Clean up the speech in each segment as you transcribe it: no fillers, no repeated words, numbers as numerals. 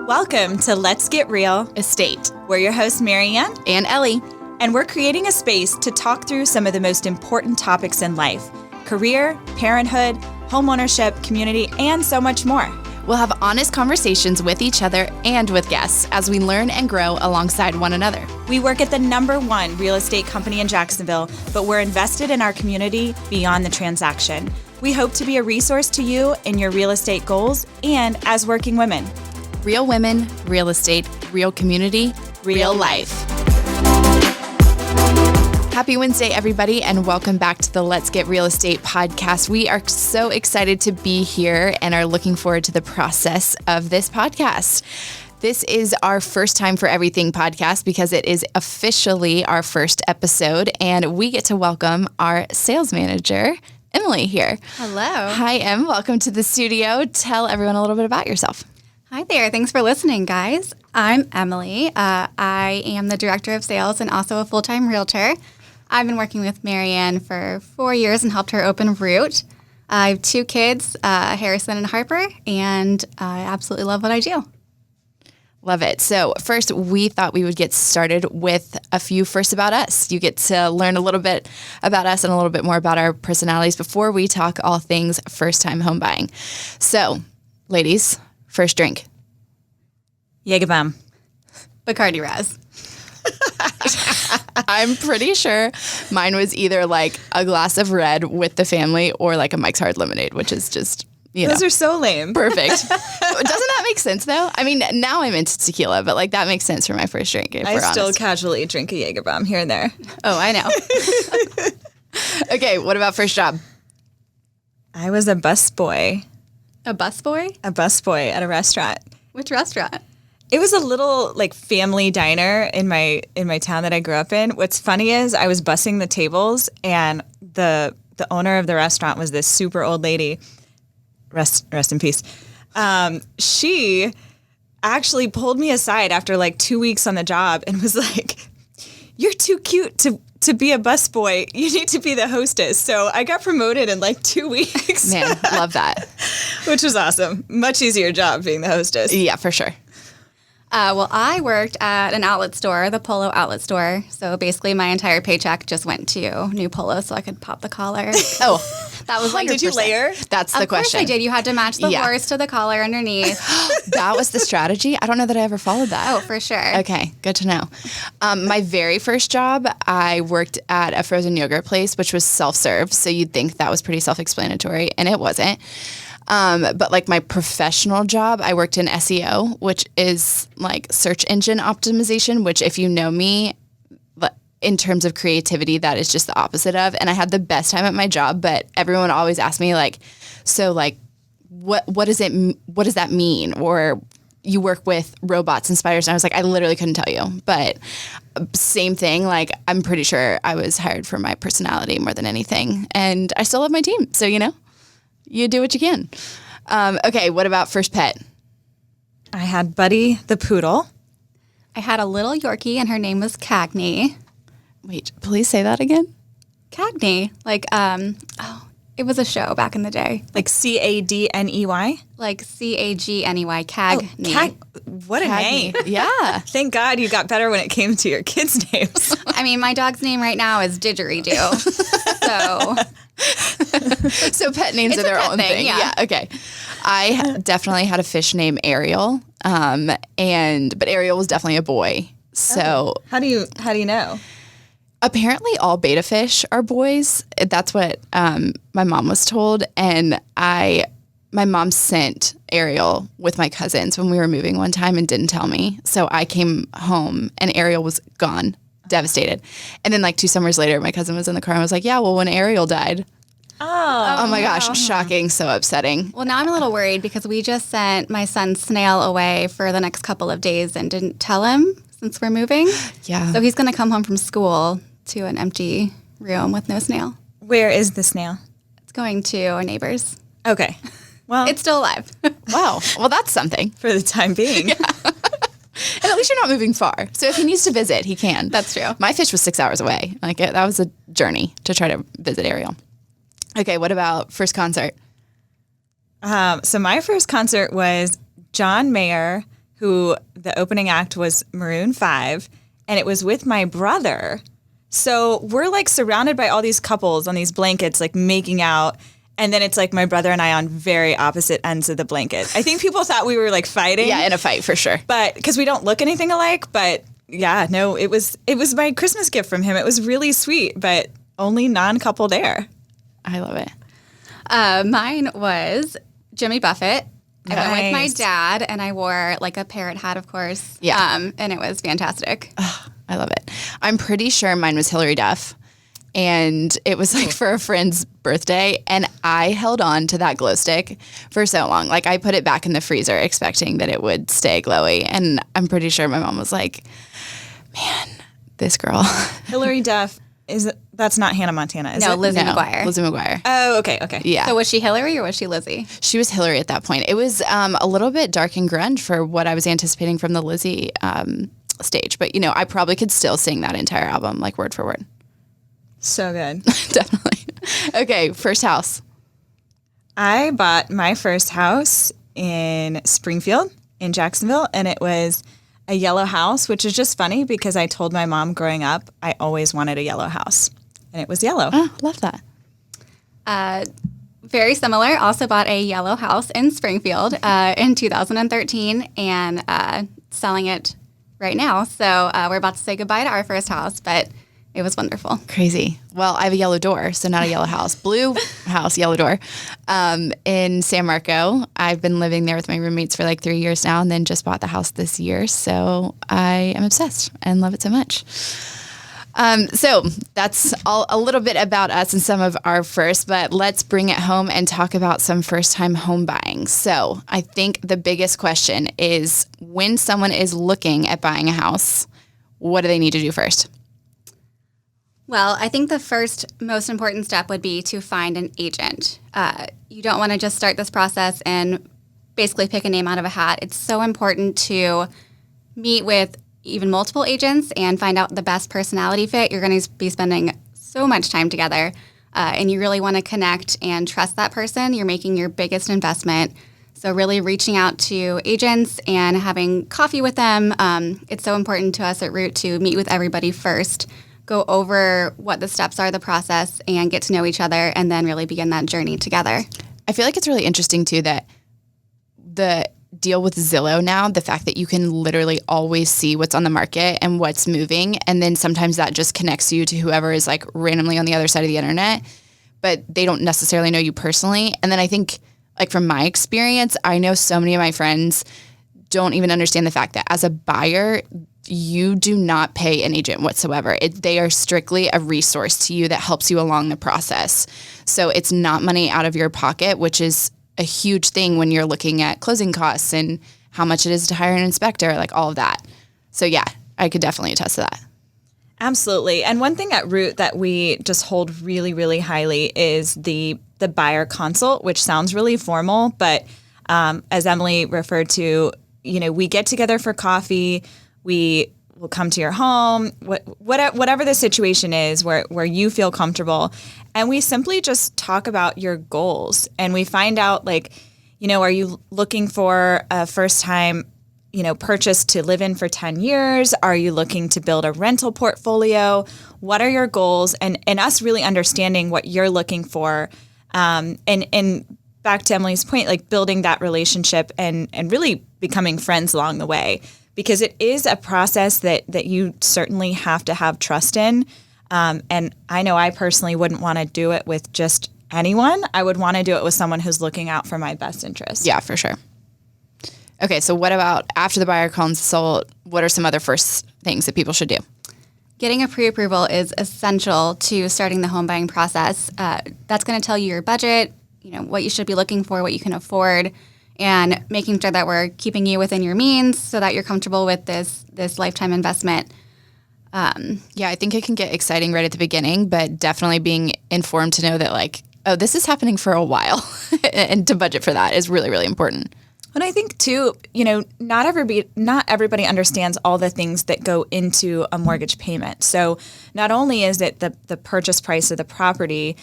Welcome to Let's Get Real Estate. We're your hosts, MaryAnne And Ellie. and we're creating a space to talk through some of the most important topics in life: career, parenthood, homeownership, community, and so much more. We'll have honest conversations with each other and with guests as we learn and grow alongside one another. We work at the #1 real estate company in Jacksonville, but we're invested in our community beyond the transaction. We hope to be a resource to you in your real estate goals and as working women. Real women, real estate, real community, real life. Happy Wednesday, everybody, and welcome back to the Let's Get Real Estate podcast. We are so excited to be here and are looking forward to the process of this podcast. This is our first time for everything podcast because it is officially our first episode, and we get to welcome our sales manager, Emily, here. Hello. Hi, Em. Welcome to the studio. Tell everyone a little bit about yourself. Hi there. Thanks for listening, guys. I'm Emily. I am the director of sales and also a full-time realtor. I've been working with MaryAnne for 4 years and helped her open Root. I have 2 kids, Harrison and Harper, and I absolutely love what I do. Love it. So first, we thought we would get started with a few firsts about us. You get to learn a little bit about us and a little bit more about our personalities before we talk all things first-time home buying. So, ladies, first drink. Jägerbomb. Bacardi Raz. I'm pretty sure mine was either like a glass of red with the family or like a Mike's Hard Lemonade, which is just, Those are so lame. perfect. Doesn't that make sense though? I mean, now I'm into tequila, but like that makes sense for my first drink. If I we're still honest. casually drink a Jägerbomb here and there. Oh, I know. Okay, what about first job? I was a busboy. A busboy? A busboy at a restaurant. Which restaurant? It was a little like family diner in my town that I grew up in. What's funny is I was bussing the tables, and the owner of the restaurant was this super old lady. Rest in peace. She actually pulled me aside after like 2 weeks on the job and was like, "You're too cute to be a busboy. You need to be the hostess." So I got promoted in like 2 weeks. Man, love that. Which was awesome. Much easier job being the hostess. Yeah, for sure. Well, I worked at an outlet store, the Polo outlet store. So basically my entire paycheck just went to new Polo so I could pop the collar. Oh, That was like, Did you layer? that's the of course question. I did. You had to match the Yeah. horse to the collar underneath. That was the strategy. I don't know that I ever followed that. Oh, for sure. Okay, good to know. My very first job, I worked at a frozen yogurt place, which was self-serve. So you'd think that was pretty self-explanatory, and it wasn't. But like my professional job, I worked in SEO, which is like search engine optimization, which if you know me, in terms of creativity, that is just the opposite of. And I had the best time at my job, but everyone always asked me like, so like, what does that mean? Or you work with robots and spiders. And I was like, I literally couldn't tell you, but same thing. Like, I'm pretty sure I was hired for my personality more than anything. And I still love my team. So, you do what you can. Okay, what about first pet? I had Buddy the poodle. I had a little Yorkie, and her name was Cagney. Wait, please say that again. Cagney. Like, it was a show back in the day. Like Cadney. Like Cagney. Cagney. What a name. Yeah. Thank God you got better when it came to your kids' names. I mean, my dog's name right now is Didgeridoo. So So pet names It's are a their pet own thing, thing. yeah. Okay. I definitely had a fish named Ariel. But Ariel was definitely a boy. So How do you know? apparently all beta fish are boys. That's what my mom was told. And my mom sent Ariel with my cousins when we were moving one time and didn't tell me. So I came home and Ariel was gone, devastated. And then like 2 summers later, my cousin was in the car and was like, yeah, well, when Ariel died. Oh my gosh, shocking, so upsetting. well, now I'm a little worried because we just sent my son Snail away for the next couple of days and didn't tell him since we're moving. Yeah. So he's going to come home from school to an empty room with no Snail. Where is the snail? It's going to our neighbors. Okay. Well, It's still alive. Wow. Well, that's something. for the time being. And at least you're not moving far. So if he needs to visit, he can. That's true. My fish was 6 hours away. That was a journey to try to visit Ariel. Okay, what about first concert? So my first concert was John Mayer, who the opening act was Maroon 5, and it was with my brother. So we're like surrounded by all these couples on these blankets, like making out. And then it's like my brother and I on very opposite ends of the blanket. I think people thought we were like fighting. Yeah, in a fight for sure. But because we don't look anything alike. But yeah, no, it was my Christmas gift from him. It was really sweet, but only non-couple there. I love it. Mine was Jimmy Buffett. I went with my Nice. dad, and I wore like a parrot hat, of course. Yeah. And it was fantastic. I love it. I'm pretty sure mine was Hillary Duff. And it was like for a friend's birthday. And I held on to that glow stick for so long. Like I put it back in the freezer expecting that it would stay glowy. And I'm pretty sure my mom was like, man, this girl. Hillary Duff, that's not Hannah Montana, is No, it? Lizzie McGuire. Lizzie McGuire. Oh, okay. Yeah. So was she Hillary or was she Lizzie? She was Hillary at that point. It was a little bit dark and grunge for what I was anticipating from the Lizzie stage. But, I probably could still sing that entire album, like word for word. So good. Definitely. Okay, first house. I bought my first house in Springfield in Jacksonville, and it was a yellow house, which is just funny because I told my mom growing up I always wanted a yellow house, and it was yellow. Oh, love that. Very similar. Also bought a yellow house in Springfield in 2013 and selling it right now. So we're about to say goodbye to our first house, but it was wonderful. Crazy. Well, I have a yellow door, so not a yellow house. Blue house, yellow door. In San Marco. I've been living there with my roommates for like 3 years now and then just bought the house this year. So I am obsessed and love it so much. So that's a little bit about us and some of our first, but let's bring it home and talk about some first-time home buying. So I think the biggest question is when someone is looking at buying a house, what do they need to do first? Well, I think the first most important step would be to find an agent. You don't want to just start this process and basically pick a name out of a hat. It's so important to meet with even multiple agents and find out the best personality fit. You're going to be spending so much time together, and you really want to connect and trust that person. You're making your biggest investment. So really reaching out to agents and having coffee with them. It's so important to us at Root to meet with everybody first, go over what the steps are, the process, and get to know each other, and then really begin that journey together. I feel like it's really interesting too that the deal with Zillow now, the fact that you can literally always see what's on the market and what's moving. And then sometimes that just connects you to whoever is like randomly on the other side of the internet, but they don't necessarily know you personally. And then I think like from my experience, I know so many of my friends don't even understand the fact that as a buyer, you do not pay an agent whatsoever. They are strictly a resource to you that helps you along the process. So it's not money out of your pocket, which is a huge thing when you're looking at closing costs and how much it is to hire an inspector, like all of that. So yeah, I could definitely attest to that. Absolutely. And one thing at Root that we just hold really, really highly is the buyer consult, which sounds really formal, but as Emily referred to, we get together for coffee. We will come to your home, whatever the situation is where you feel comfortable. And we simply just talk about your goals. And we find out are you looking for a first time, purchase to live in for 10 years? Are you looking to build a rental portfolio? What are your goals? And us really understanding what you're looking for. And back to Emily's point, building that relationship and really becoming friends along the way. Because it is a process that you certainly have to have trust in. And I know I personally wouldn't want to do it with just anyone. I would want to do it with someone who's looking out for my best interest. Yeah, for sure. Okay, so what about after the buyer consult? What are some other first things that people should do? Getting a pre-approval is essential to starting the home buying process. That's going to tell you your budget, what you should be looking for, what you can afford, and making sure that we're keeping you within your means so that you're comfortable with this lifetime investment. Yeah, I think it can get exciting right at the beginning, but definitely being informed to know that this is happening for a while and to budget for that is really, really important. And I think too, not everybody understands all the things that go into a mortgage payment. So not only is it the purchase price of the property,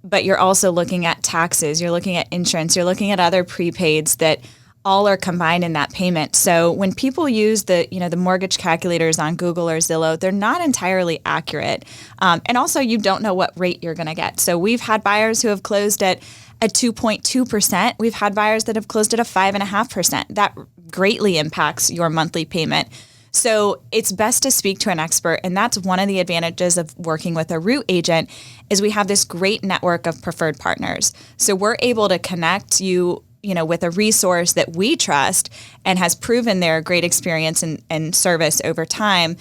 but you're also looking at taxes, you're looking at insurance, you're looking at other prepaids that all are combined in that payment. So when people use the mortgage calculators on Google or Zillow, they're not entirely accurate. And also you don't know what rate you're going to get. So we've had buyers who have closed at 2.2%. We've had buyers that have closed at a 5.5%. That greatly impacts your monthly payment. So it's best to speak to an expert. And that's one of the advantages of working with a Root agent is we have this great network of preferred partners. So we're able to connect you with a resource that we trust and has proven their great experience and service over time.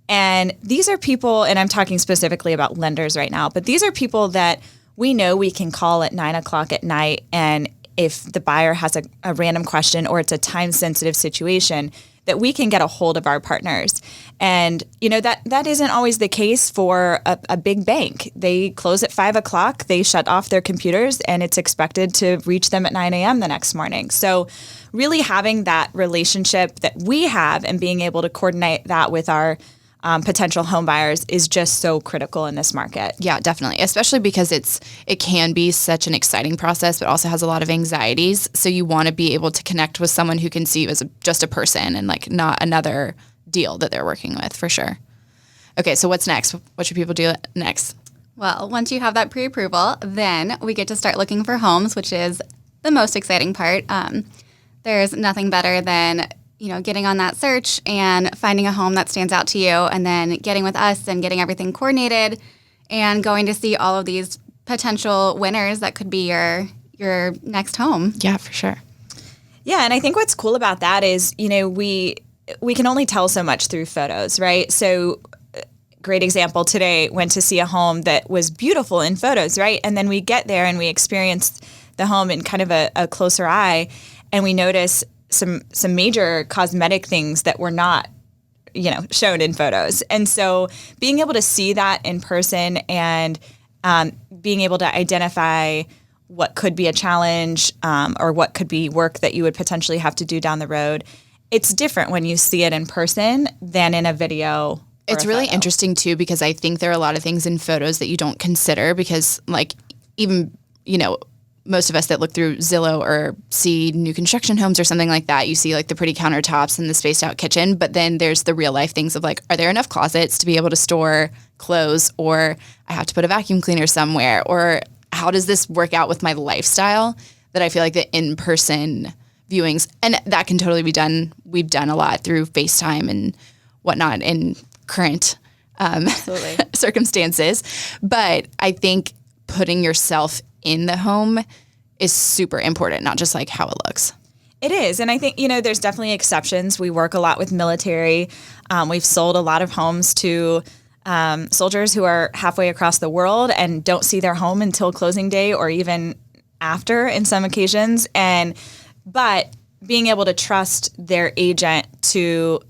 And these are people, and I'm talking specifically about lenders right now, but these are people that we know we can call at 9:00 at night. And if the buyer has a random question or it's a time-sensitive situation, that we can get a hold of our partners. And, that isn't always the case for a big bank. They close at 5:00, they shut off their computers, and it's expected to reach them at 9 a.m. the next morning. So really having that relationship that we have and being able to coordinate that with our potential home buyers is just so critical in this market. Yeah, definitely. Especially because it can be such an exciting process, but also has a lot of anxieties. So you want to be able to connect with someone who can see you as just a person and like not another deal that they're working with, for sure. Okay, so what's next? What should people do next? Well, once you have that pre-approval, then we get to start looking for homes, which is the most exciting part. There's nothing better than getting on that search and finding a home that stands out to you, and then getting with us and getting everything coordinated and going to see all of these potential winners that could be your next home. Yeah, for sure. Yeah, and I think what's cool about that is, we can only tell so much through photos, right? So great example today, went to see a home that was beautiful in photos, right? And then we get there and we experience the home in kind of a closer eye, and we notice some major cosmetic things that were not, shown in photos. And so being able to see that in person and being able to identify what could be a challenge or what could be work that you would potentially have to do down the road, it's different when you see it in person than in a video. It's really interesting too, because I think there are a lot of things in photos that you don't consider because even, most of us that look through Zillow or see new construction homes or something like that, you see the pretty countertops and the spaced out kitchen, but then there's the real life things of are there enough closets to be able to store clothes, or I have to put a vacuum cleaner somewhere, or how does this work out with my lifestyle, that I feel like the in-person viewings, and that can totally be done. We've done a lot through FaceTime and whatnot in current circumstances, but I think putting yourself in the home is super important, not just how it looks. It is. And I think, there's definitely exceptions. We work a lot with military. We've sold a lot of homes to soldiers who are halfway across the world and don't see their home until closing day or even after in some occasions. But being able to trust their agent to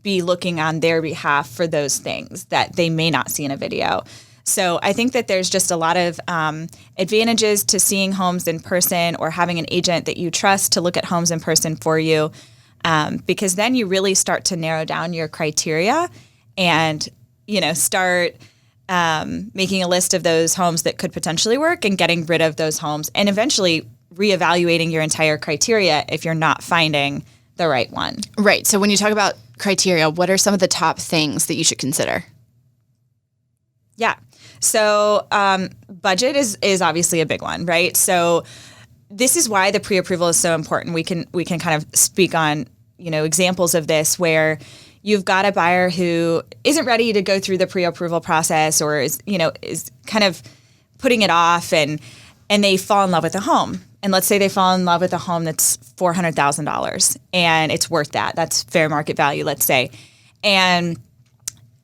be looking on their behalf for those things that they may not see in a video. So I think that there's just a lot of advantages to seeing homes in person or having an agent that you trust to look at homes in person for you, because then you really start to narrow down your criteria and, start making a list of those homes that could potentially work and getting rid of those homes and eventually reevaluating your entire criteria if you're not finding the right one. Right. So when you talk about criteria, what are some of the top things that you should consider? Yeah. So budget is obviously a big one, right? So this is why the pre-approval is so important. We can kind of speak on, examples of this where you've got a buyer who isn't ready to go through the pre-approval process or is kind of putting it off and they fall in love with a home. And let's say they fall in love with a home that's $400,000 and it's worth that. That's fair market value, let's say. And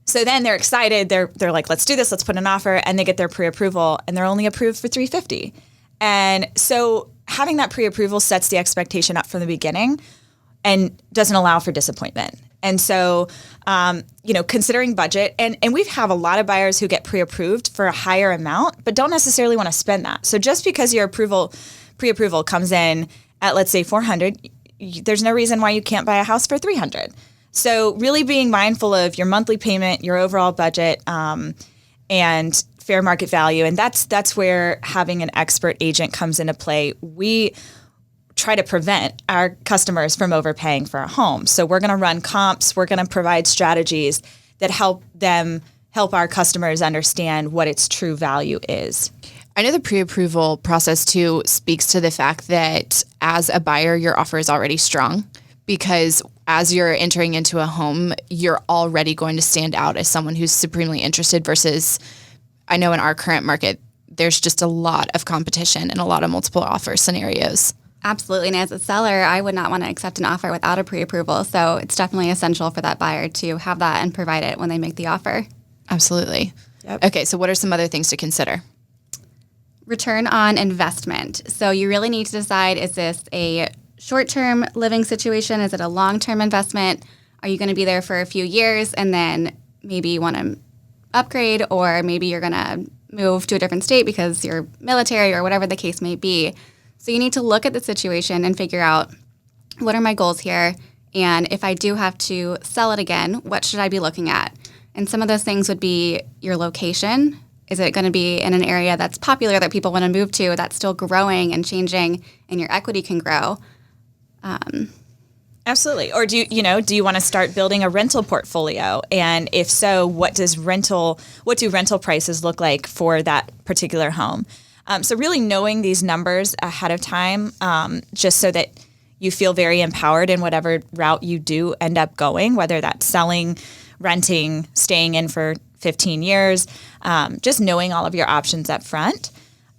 so then they're excited. They're like, let's do this. Let's put an offer. And they get their pre-approval and they're only approved for $350,000. And so having that pre-approval sets the expectation up from the beginning and doesn't allow for disappointment. And so, considering budget, and we have a lot of buyers who get pre-approved for a higher amount, but don't necessarily want to spend that. So just because your pre-approval comes in at, let's say, $400,000, there's no reason why you can't buy a house for $300,000. So really being mindful of your monthly payment, your overall budget, and fair market value. And that's where having an expert agent comes into play. We try to prevent our customers from overpaying for a home. So we're going to run comps. We're going to provide strategies that help our customers understand what its true value is. I know the pre-approval process too speaks to the fact that as a buyer, your offer is already strong, because as you're entering into a home, you're already going to stand out as someone who's supremely interested versus, I know in our current market, there's just a lot of competition and a lot of multiple offer scenarios. Absolutely. And as a seller, I would not want to accept an offer without a pre-approval. So it's definitely essential for that buyer to have that and provide it when they make the offer. Absolutely. Yep. Okay, so what are some other things to consider? Return on investment. So you really need to decide, is this a short-term living situation? Is it a long-term investment? Are you going to be there for a few years and then maybe you want to upgrade, or maybe you're going to move to a different state because you're military or whatever the case may be? So you need to look at the situation and figure out, what are my goals here? And if I do have to sell it again, what should I be looking at? And some of those things would be your location. Is it going to be in an area that's popular that people want to move to, that's still growing and changing, and your equity can grow? Absolutely. Or do you want to start building a rental portfolio? And if so, what do rental prices look like for that particular home? So really knowing these numbers ahead of time, just so that you feel very empowered in whatever route you do end up going, whether that's selling, renting, staying in for 15 years, just knowing all of your options up front.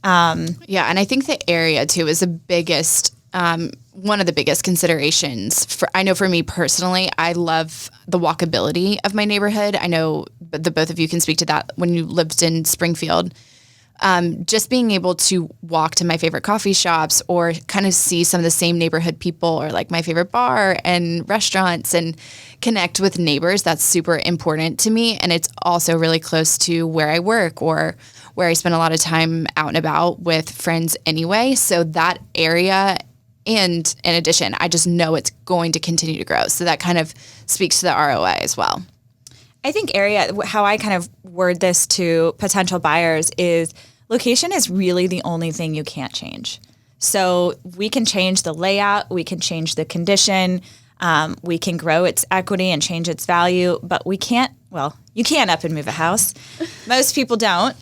Yeah, and I think the area too is the biggest, one of the biggest considerations. I know for me personally, I love the walkability of my neighborhood. I know the both of you can speak to that when you lived in Springfield. Just being able to walk to my favorite coffee shops or kind of see some of the same neighborhood people, or like my favorite bar and restaurants, and connect with neighbors, that's super important to me. And it's also really close to where I work or where I spend a lot of time out and about with friends anyway. So that area, and in addition, I just know it's going to continue to grow. So that kind of speaks to the ROI as well. I think how I kind of word this to potential buyers is, location is really the only thing you can't change. So we can change the layout, we can change the condition, we can grow its equity and change its value, but you can't up and move a house. Most people don't.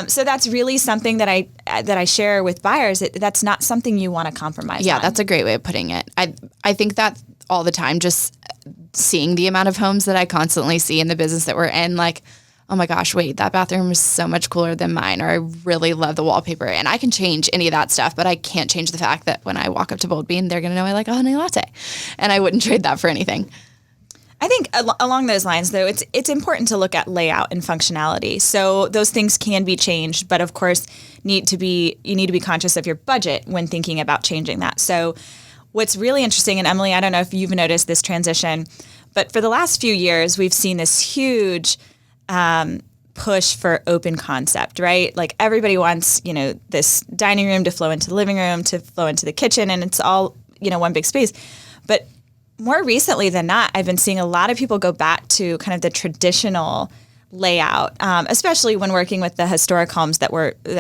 So that's really something that I share with buyers. That's not something you want to compromise on. Yeah, that's a great way of putting it. I think that all the time, just seeing the amount of homes that I constantly see in the business that we're in, like, oh my gosh, wait, that bathroom is so much cooler than mine, or I really love the wallpaper. And I can change any of that stuff, but I can't change the fact that when I walk up to Bold Bean, they're going to know I like a honey latte. And I wouldn't trade that for anything. I think along those lines, though, it's important to look at layout and functionality. So those things can be changed, but of course, you need to be conscious of your budget when thinking about changing that. So what's really interesting, and Emily, I don't know if you've noticed this transition, but for the last few years, we've seen this huge push for open concept, right? Like everybody wants, this dining room to flow into the living room, to flow into the kitchen, and it's all, one big space. But more recently than not, I've been seeing a lot of people go back to kind of the traditional layout, especially when working with the historic homes that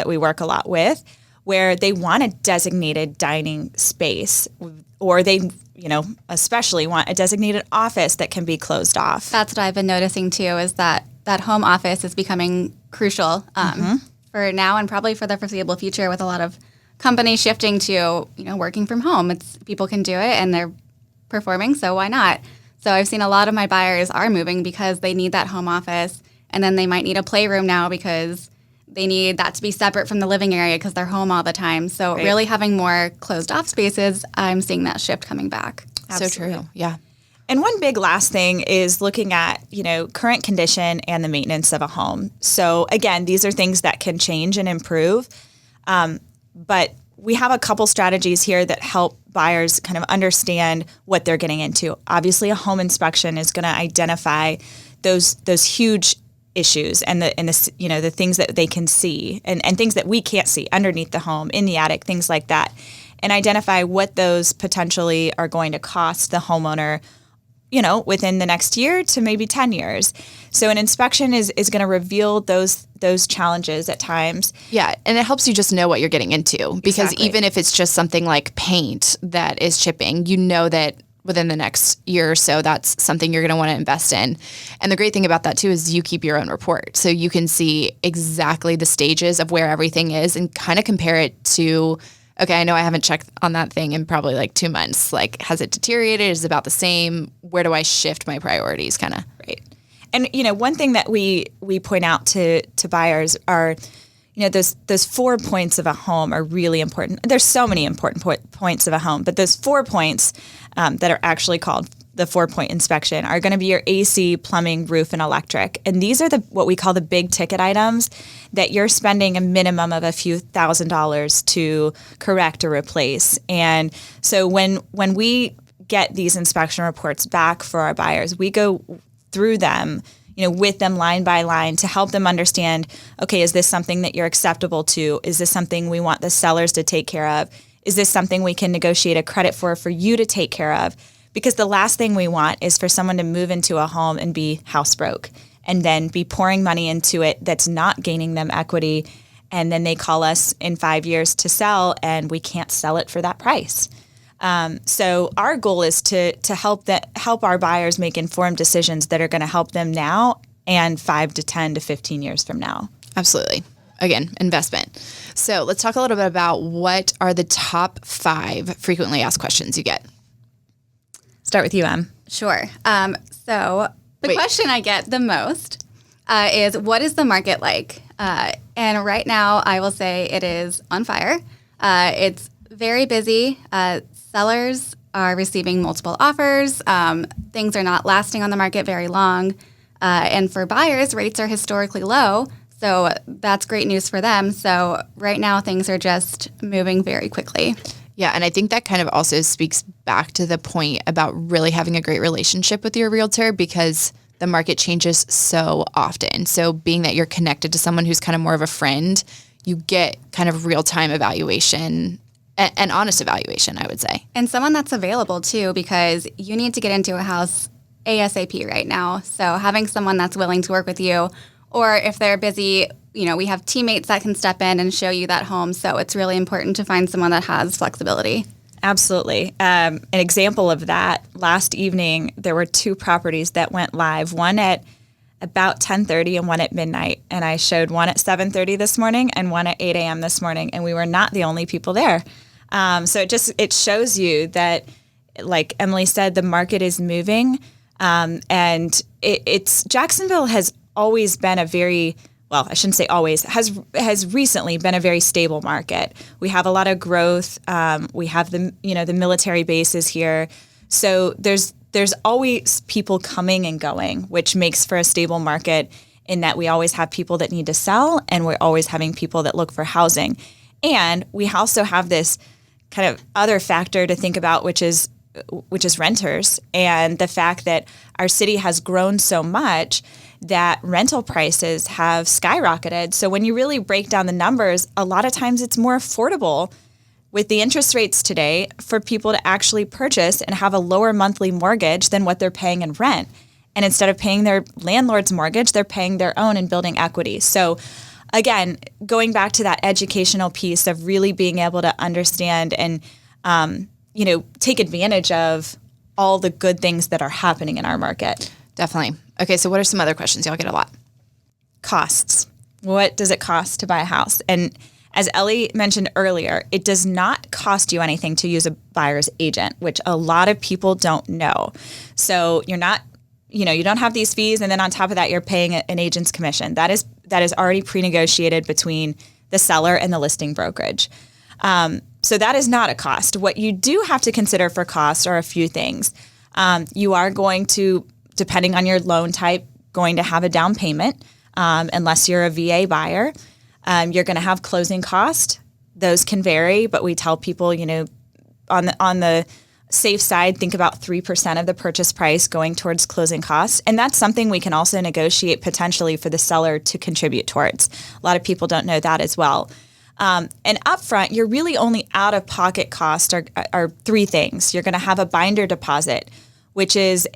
we work a lot with, where they want a designated dining space, or they, especially want a designated office that can be closed off. That's what I've been noticing too, is that home office is becoming crucial for now and probably for the foreseeable future, with a lot of companies shifting to, working from home. People can do it and they're performing, so why not? So I've seen a lot of my buyers are moving because they need that home office, and then they might need a playroom now because they need that to be separate from the living area because they're home all the time. So Right. Really having more closed off spaces, I'm seeing that shift coming back. Absolutely. So true. Yeah. And one big last thing is looking at, current condition and the maintenance of a home. So again, these are things that can change and improve. But we have a couple strategies here that help buyers kind of understand what they're getting into. Obviously, a home inspection is going to identify those huge issues and the things that they can see and things that we can't see underneath the home, in the attic, things like that, and identify what those potentially are going to cost the homeowner within the next year to maybe 10 years. So an inspection is going to reveal those challenges at times. Yeah, and it helps you just know what you're getting into, because even if it's just something like paint that is chipping, you know that within the next year or so, that's something you're going to want to invest in. And the great thing about that too is you keep your own report. So you can see exactly the stages of where everything is and kind of compare it to, okay, I know I haven't checked on that thing in probably like 2 months. Like, has it deteriorated? Is it about the same? Where do I shift my priorities kind of? Right. And, one thing that we point out to buyers are, those 4 points of a home are really important. There's so many important points of a home, but those 4 points that are actually called the 4-point inspection are going to be your AC, plumbing, roof, and electric. And these are what we call the big ticket items that you're spending a minimum of a few $1,000s to correct or replace. And so when we get these inspection reports back for our buyers, we go through them, with them line by line to help them understand, okay, is this something that you're acceptable to? Is this something we want the sellers to take care of? Is this something we can negotiate a credit for you to take care of? Because the last thing we want is for someone to move into a home and be house broke and then be pouring money into it that's not gaining them equity. And then they call us in 5 years to sell and we can't sell it for that price. So our goal is to help our buyers make informed decisions that are going to help them now and 5 to 10 to 15 years from now. Absolutely. Again, investment. So let's talk a little bit about what are the top 5 frequently asked questions you get. Start with you, Em. Sure. So the question I get the most is, what is the market like? And right now, I will say it is on fire. It's very busy. Sellers are receiving multiple offers. Things are not lasting on the market very long. And for buyers, rates are historically low. So that's great news for them. So right now, things are just moving very quickly. Yeah, and I think that kind of also speaks back to the point about really having a great relationship with your realtor, because the market changes so often. So being that you're connected to someone who's kind of more of a friend, you get kind of real-time evaluation and honest evaluation, I would say. And someone that's available too, because you need to get into a house ASAP right now. So having someone that's willing to work with you, or if they're busy, we have teammates that can step in and show you that home. So it's really important to find someone that has flexibility. Absolutely. An example of that, last evening, there were 2 properties that went live, one at about 10:30 and one at midnight. And I showed one at 7:30 this morning and one at 8 a.m. this morning. And we were not the only people there. So it shows you that, like Emily said, the market is moving. And it's Jacksonville has always been a very, well, I shouldn't say always, has recently been a very stable market. We have a lot of growth. We have the military bases here. So there's always people coming and going, which makes for a stable market in that we always have people that need to sell and we're always having people that look for housing. And we also have this kind of other factor to think about, which is renters, and the fact that our city has grown so much that rental prices have skyrocketed. So when you really break down the numbers, a lot of times it's more affordable with the interest rates today for people to actually purchase and have a lower monthly mortgage than what they're paying in rent. And instead of paying their landlord's mortgage, they're paying their own and building equity. So again, going back to that educational piece of really being able to understand and take advantage of all the good things that are happening in our market. Definitely. Okay, so what are some other questions? Y'all get a lot. Costs. What does it cost to buy a house? And as Ellie mentioned earlier, it does not cost you anything to use a buyer's agent, which a lot of people don't know. So you're not, you don't have these fees, and then on top of that, you're paying an agent's commission. That is already pre-negotiated between the seller and the listing brokerage. So that is not a cost. What you do have to consider for costs are a few things. You are going to, depending on your loan type, going to have a down payment, unless you're a VA buyer. You're going to have closing costs. Those can vary, but we tell people, on the safe side, think about 3% of the purchase price going towards closing costs. And that's something we can also negotiate potentially for the seller to contribute towards. A lot of people don't know that as well. And upfront, you're really only out-of-pocket costs are 3 things. You're going to have a binder deposit, which is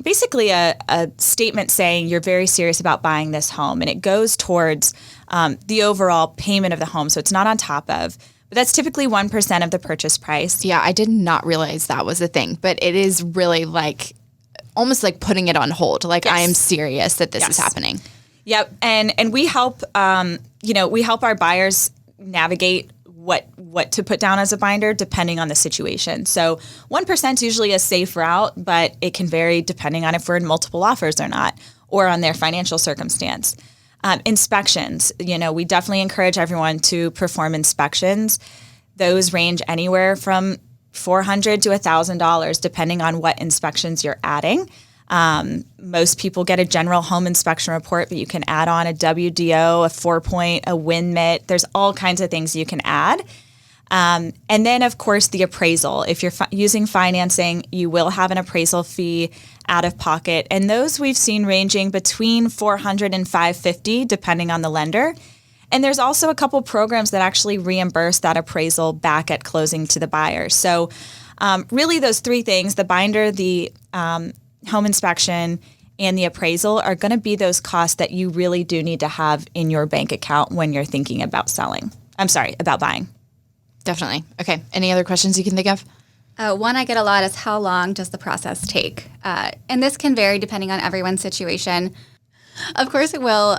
basically a statement saying you're very serious about buying this home, and it goes towards the overall payment of the home. So it's not on top of, but that's typically 1% of the purchase price. Yeah, I did not realize that was a thing, but it is really like almost like putting it on hold. Like I am serious that this is happening. Yep. And we help, we help our buyers navigate what to put down as a binder depending on the situation. So 1% is usually a safe route, but it can vary depending on if we're in multiple offers or not, or on their financial circumstance. Inspections, we definitely encourage everyone to perform inspections. Those range anywhere from $400 to $1,000 depending on what inspections you're adding. Most people get a general home inspection report, but you can add on a WDO, a 4-point, a WinMit. There's all kinds of things you can add. And then, of course, the appraisal. If you're using financing, you will have an appraisal fee out of pocket. And those we've seen ranging between $400 and $550, depending on the lender. And there's also a couple programs that actually reimburse that appraisal back at closing to the buyer. So really those three things, the binder, the home inspection, and the appraisal are going to be those costs that you really do need to have in your bank account when you're thinking about about buying. Definitely. Okay. Any other questions you can think of? One I get a lot is how long does the process take? And this can vary depending on everyone's situation. Of course, it will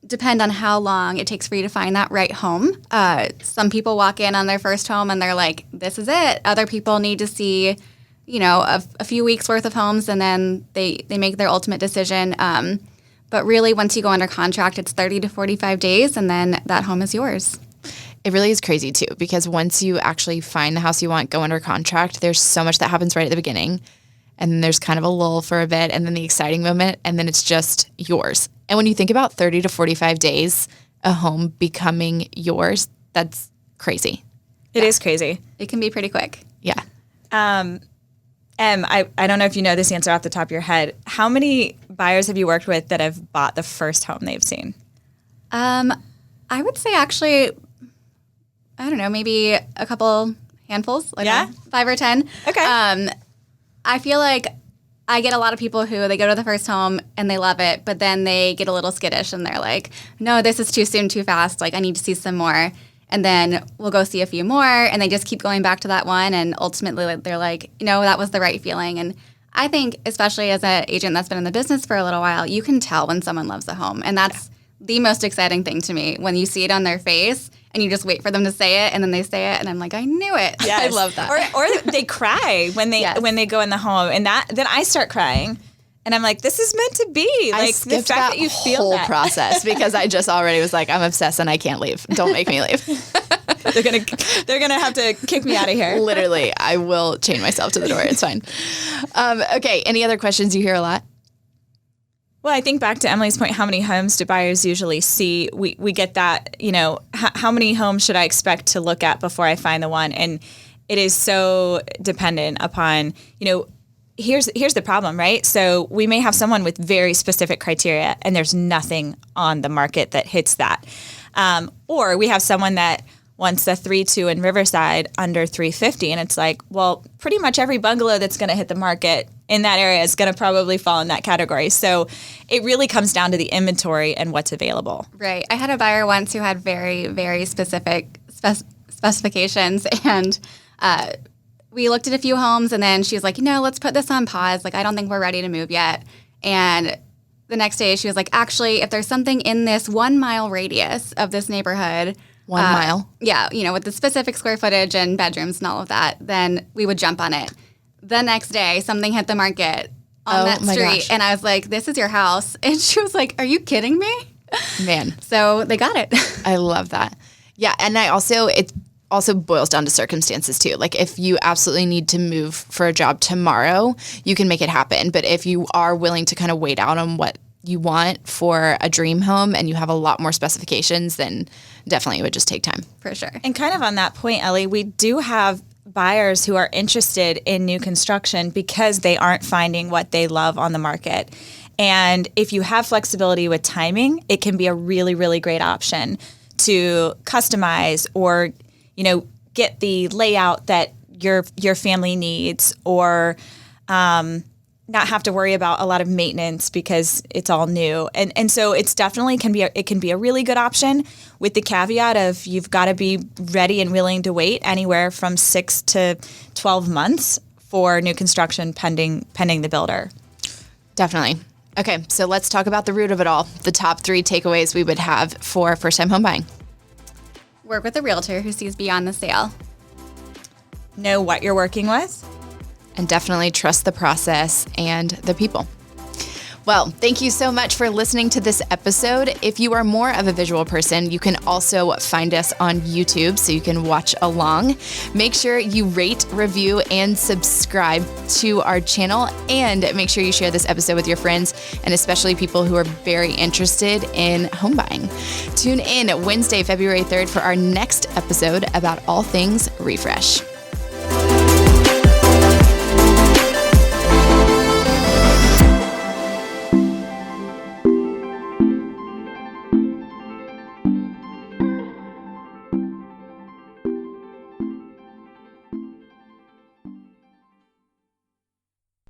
depend on how long it takes for you to find that right home. Some people walk in on their first home and they're like, this is it. Other people need to see a few weeks worth of homes, and then they make their ultimate decision. But really, once you go under contract, it's 30 to 45 days, and then that home is yours. It really is crazy, too, because once you actually find the house you want, go under contract, there's so much that happens right at the beginning, and then there's kind of a lull for a bit, and then the exciting moment, and then it's just yours. And when you think about 30 to 45 days, a home becoming yours, that's crazy. It is crazy. It can be pretty quick. Yeah. I don't know if you know this answer off the top of your head. How many buyers have you worked with that have bought the first home they've seen? I would say actually, I don't know, maybe a couple handfuls, like 5 or 10. Okay. I feel like I get a lot of people who they go to the first home and they love it, but then they get a little skittish and they're like, no, this is too soon, too fast. Like, I need to see some more. And then we'll go see a few more, and they just keep going back to that one. And ultimately, they're like, that was the right feeling. And I think, especially as an agent that's been in the business for a little while, you can tell when someone loves a home. And that's the most exciting thing to me, when you see it on their face and you just wait for them to say it, and then they say it, and I'm like, I knew it. Yes. I love that. Or they cry when they go in the home, and then I start crying. And I'm like, this is meant to be. Like, I skipped the fact that you feel whole that process because I just already was like, I'm obsessed and I can't leave. Don't make me leave. They're gonna have to kick me out of here. Literally, I will chain myself to the door. It's fine. Okay. Any other questions? You hear a lot? Well, I think back to Emily's point, how many homes do buyers usually see? We get that, how many homes should I expect to look at before I find the one? And it is so dependent upon, here's the problem, right? So we may have someone with very specific criteria and there's nothing on the market that hits that. Or we have someone that wants a 3-2 in Riverside under $350, and it's like, well, pretty much every bungalow that's going to hit the market in that area is going to probably fall in that category. So it really comes down to the inventory and what's available. Right. I had a buyer once who had very, very specific specifications, and we looked at a few homes, and then she was like, let's put this on pause. Like, I don't think we're ready to move yet. And the next day she was like, actually, if there's something in this 1 mile radius of this neighborhood, 1 mile? Yeah, with the specific square footage and bedrooms and all of that, then we would jump on it. The next day, something hit the market on that street, gosh. and I was like, this is your house. And she was like, are you kidding me? Man. So they got it. I love that. Yeah, and it also boils down to circumstances too. Like, if you absolutely need to move for a job tomorrow, you can make it happen. But if you are willing to kind of wait out on what you want for a dream home and you have a lot more specifications, then definitely it would just take time. For sure. And kind of on that point, Ellie, we do have buyers who are interested in new construction because they aren't finding what they love on the market. And if you have flexibility with timing, it can be a really, really great option to customize or, get the layout that your family needs, or not have to worry about a lot of maintenance because it's all new. And so it's definitely it can be a really good option, with the caveat of you've got to be ready and willing to wait anywhere from 6 to 12 months for new construction pending the builder. Definitely. Okay, so let's talk about the root of it all. The top 3 takeaways we would have for first-time home buying. Work with a realtor who sees beyond the sale. Know what you're working with. And definitely trust the process and the people. Well, thank you so much for listening to this episode. If you are more of a visual person, you can also find us on YouTube so you can watch along. Make sure you rate, review, and subscribe to our channel, and make sure you share this episode with your friends, and especially people who are very interested in home buying. Tune in Wednesday, February 3rd for our next episode about all things refresh.